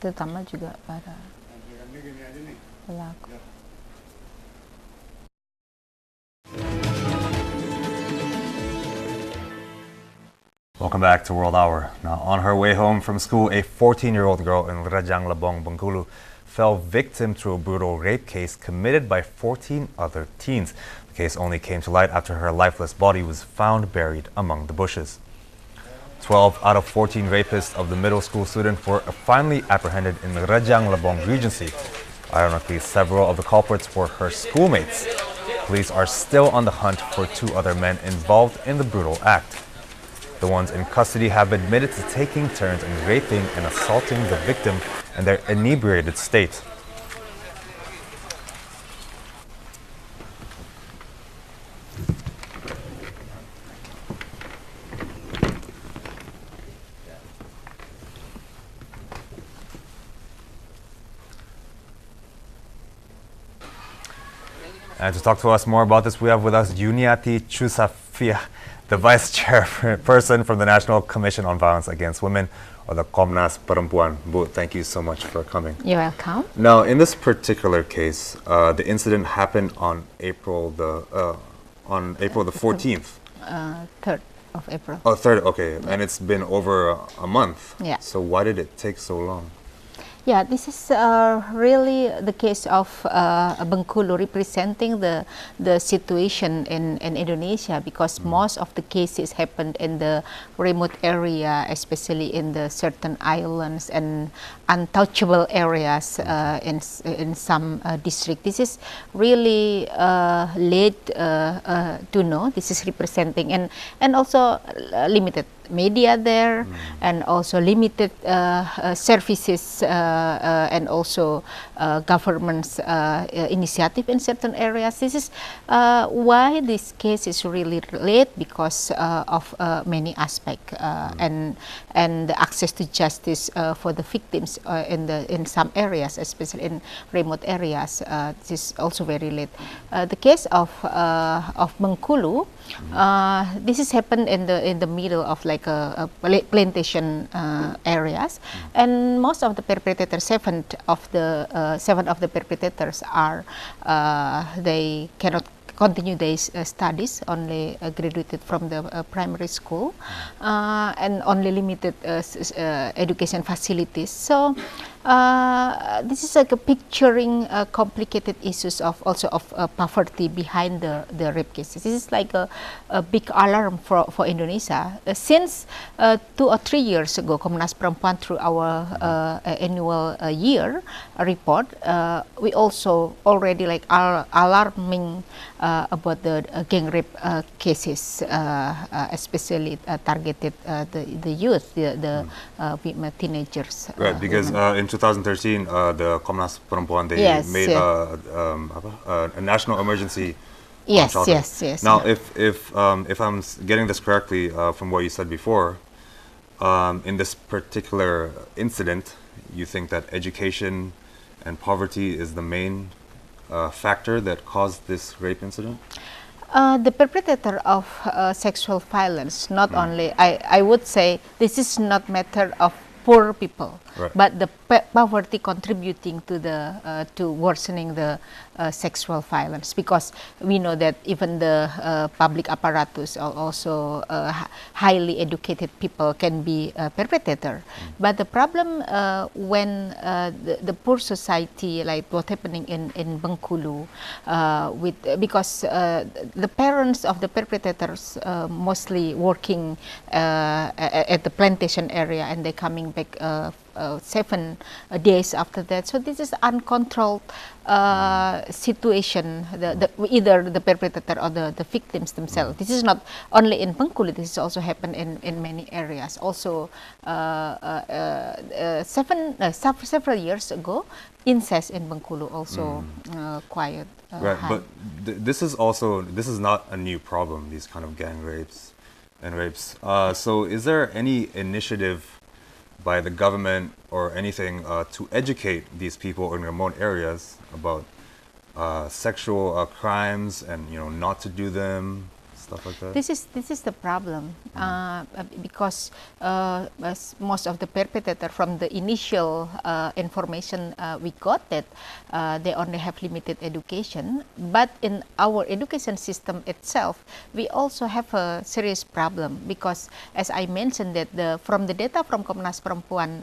terutama juga para pelaku. Welcome back to World Hour. Now, on her way home from school, a 14-year-old girl in Rajang Labong, Bengkulu, fell victim to a brutal rape case committed by 14 other teens. The case only came to light after her lifeless body was found buried among the bushes. 12 out of 14 rapists of the middle school student were finally apprehended in the Rajang Labong Regency. Ironically, several of the culprits were her schoolmates. Police are still on the hunt for 2 other men involved in the brutal act. The ones in custody have admitted to taking turns in raping and assaulting the victim in their inebriated state. And to talk to us more about this, we have with us Yuniyanti Chuzaifah, the Vice Chairperson from the National Commission on Violence Against Women, or the Komnas Perempuan. Bu, thank you so much for coming. You're welcome. Now, in this particular case, the incident happened on April the 14th. 3rd of April. Oh, 3rd, okay. Yeah. And it's been over a month. Yeah. So why did it take so long? Yeah, this is really the case of Bengkulu representing the situation in Indonesia, because most of the cases happened in the remote area, especially in the certain islands and untouchable areas in some district. This is really late to know. This is representing and also limited media there, and also limited services and also government's initiative in certain areas. This is why this case is really late, because of many aspects and the access to justice for the victims in some areas, especially in remote areas. This is also very late. The case of Bengkulu, this has happened in the middle of like a plantation areas, and most of the perpetrators, seven of the perpetrators are they cannot continue their studies, only graduated from the primary school, and only limited education facilities. So this is like a picturing complicated issues of poverty behind the rape cases. This is like a big alarm for Indonesia. Since 2 or 3 years ago, Komnas Perempuan, through our annual year report, we also already like alarming about the gang rape cases, especially targeted the youth, the teenagers. Right, because in 2013, the Komnas Perempuan, they made a national emergency. Yes. Now, if I'm getting this correctly from what you said before, in this particular incident, you think that education and poverty is the main factor that caused this rape incident? The perpetrator of sexual violence, not only, I would say this is not matter of poor people, but the poverty contributing to worsening the sexual violence, because we know that even the public apparatus are also highly educated people can be a perpetrator. But the problem when the poor society, like what happening in Bengkulu, because the parents of the perpetrators mostly working at the plantation area, and they coming back 7 days after that. So this is uncontrolled situation, either the perpetrator or the victims themselves. This is not only in Bengkulu, this is also happened in many areas. Also several years ago, incest in Bengkulu also quite right, high. but this is not a new problem, these kind of gang rapes and rapes. So is there any initiative by the government or anything to educate these people in remote areas about sexual crimes and not to do them, stuff like that? This is the problem, because most of the perpetrator, from the initial information we got, that they only have limited education. But in our education system itself, we also have a serious problem, because as I mentioned, that from the data from Komnas Perempuan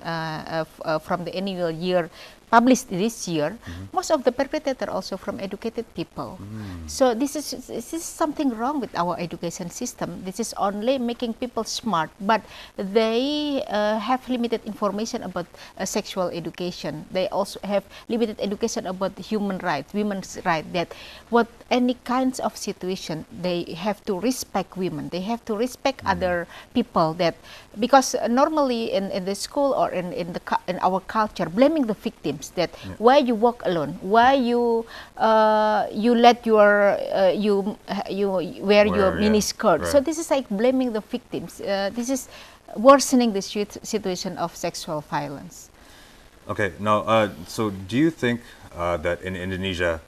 from the annual year published this year, most of the perpetrator also from educated people. So this is something wrong with our education system. This is only making people smart, but they have limited information about sexual education. They also have limited education about human rights, women's rights, that what any kinds of situation, they have to respect women, they have to respect other people, that because normally in the school or in our culture, blaming the victims, that why you walk alone, why you let your you wear your mini skirt. So this is like blaming the victims. This is worsening the situation of sexual violence. Okay, now, so do you think that in Indonesia,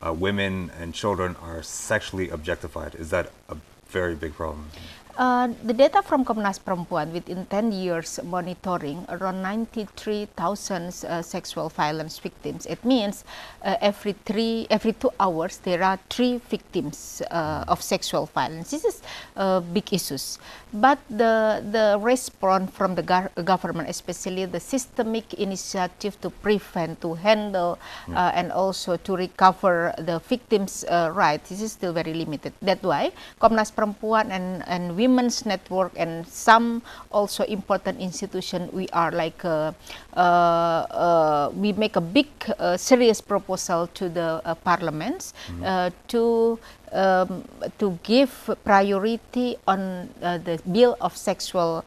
women and children are sexually objectified? Is that a very big problem? The data from Komnas Perempuan, within 10 years monitoring, around 93,000 sexual violence victims. It means every 2 hours there are 3 victims of sexual violence. This is big issues. But the response from the government, especially the systemic initiative to prevent, to handle, and also to recover the victims' rights, this is still very limited. That's why Komnas Perempuan and Women's Network and some also important institution, we are like we make a big serious proposal to the parliaments to give priority on the bill of sexual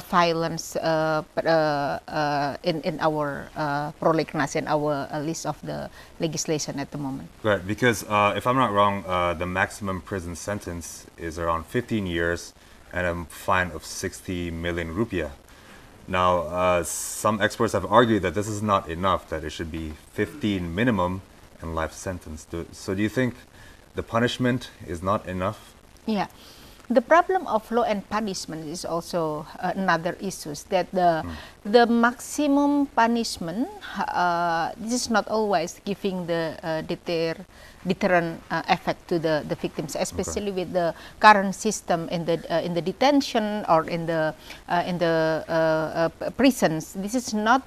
violence in our prolegnas, in our list of the legislation at the moment. Right, because if I'm not wrong, the maximum prison sentence is around 15 years and a fine of 60 million rupiah. Now, some experts have argued that this is not enough, that it should be 15 minimum and life sentence. So do you think the punishment is not enough? Yeah. The problem of law and punishment is also another issue, that the maximum punishment, this is not always giving the deterrent effect to the victims, especially with the current system in the detention or in the prisons. This is not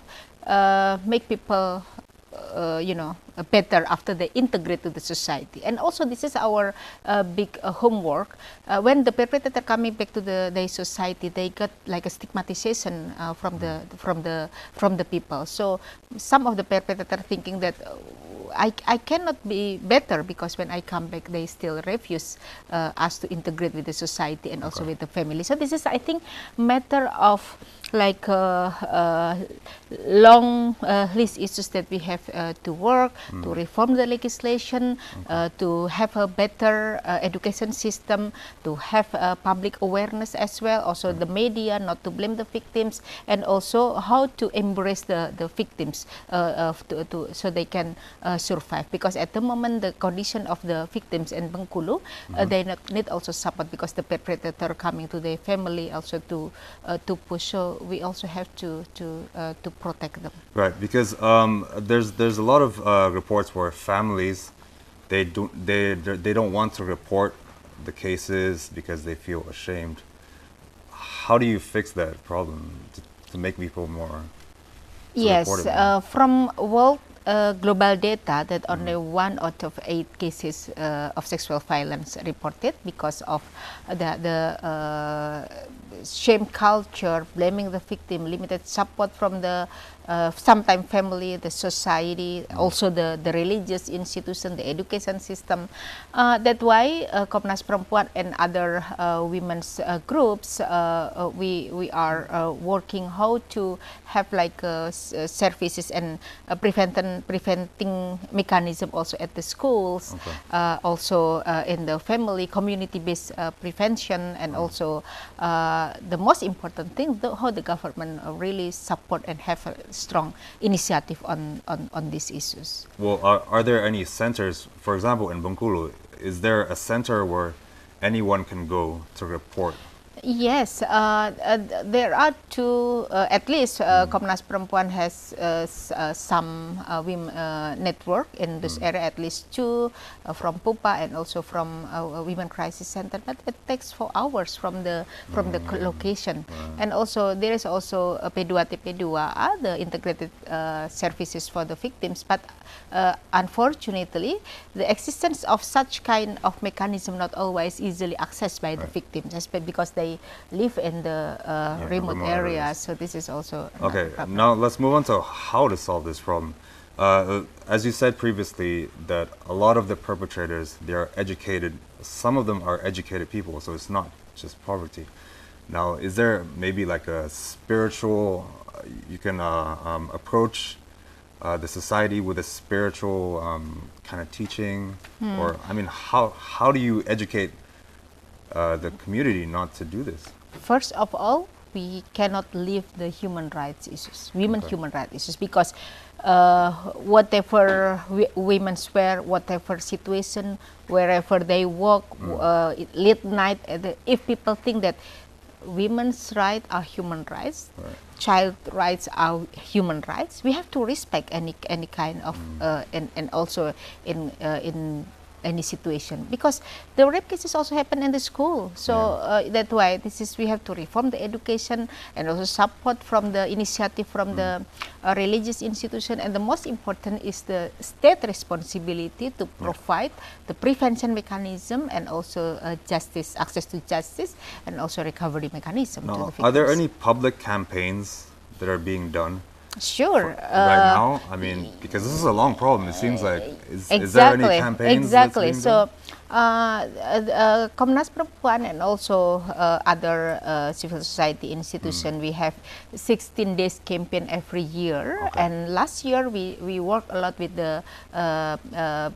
make people better after they integrate to the society. And also this is our big homework. When the perpetrator coming back to the society, they got like a stigmatization from the people. So some of the perpetrator thinking that I cannot be better, because when I come back, they still refuse us to integrate with the society and also with the family. So this is, I think, matter of like long list issues that we have to work, to reform the legislation, to have a better education system, to have public awareness as well, also the media, not to blame the victims, and also how to embrace the victims so they can survive. Because at the moment, the condition of the victims in Bengkulu, they need also support, because the perpetrator coming to their family also to push. So we also have to protect them. Right, because there's a lot of reports where families they don't want to report the cases because they feel ashamed. How do you fix that problem to make people more? Yes, from world global data, that only 1 out of 8 cases of sexual violence reported because of the shame culture, blaming the victim, limited support from the sometimes family, the society, also the religious institution, the education system. That's why Komnas Perempuan and other women's groups, we are working how to have like services and preventing mechanism also at the schools, also in the family, community-based prevention, and also the most important thing, how the government really support and have a strong initiative on these issues. Well, are there any centers, for example, in Bengkulu, is there a center where anyone can go to report? Yes, there are two, at least Komnas Perempuan has some women network in this area, at least two from Pupa and also from Women Crisis Center, but it takes 4 hours from the location. And also there is also P2 TP2, other integrated services for the victims, but unfortunately the existence of such kind of mechanism not always easily accessed by the victims, especially because they live in the remote areas. So this is also okay. Now let's move on to how to solve this problem. As you said previously, that a lot of the perpetrators, they are educated. Some of them are educated people, so it's not just poverty. Now, is there maybe like a spiritual? You can approach the society with a spiritual kind of teaching, or I mean, how do you educate the community not to do this? First of all, we cannot leave the human rights issues, human rights issues, because whatever women swear, whatever situation, wherever they walk, late night, if people think that women's rights are human rights, child rights are human rights, we have to respect any kind of and also in any situation, because the rape cases also happen in the school. So that's why we have to reform the education and also support from the initiative from the religious institution, and the most important is the state responsibility to provide the prevention mechanism and also justice, access to justice, and also recovery mechanism. Now, are there any public campaigns that are being done? Sure. Right now, I mean, because this is a long problem. It seems like is there any campaigns? Exactly. That's being So, done? Komnas Perempuan and also other civil society institution, we have 16 days campaign every year. And last year we worked a lot with the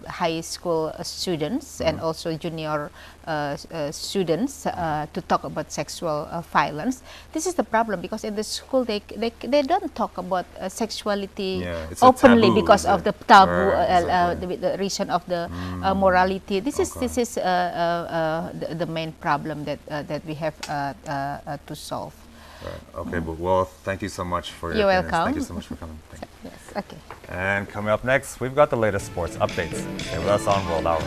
high school students and also junior students to talk about sexual violence. This is the problem, because in the school they don't talk about sexuality openly because of the taboo, the reason of the morality. This is the main problem that we have to solve. Right. Okay, but well, thank you so much for your You're appearance. welcome. Thank you so much for coming. Yes. Okay. And coming up next, we've got the latest sports updates. Stay with us on World Hour.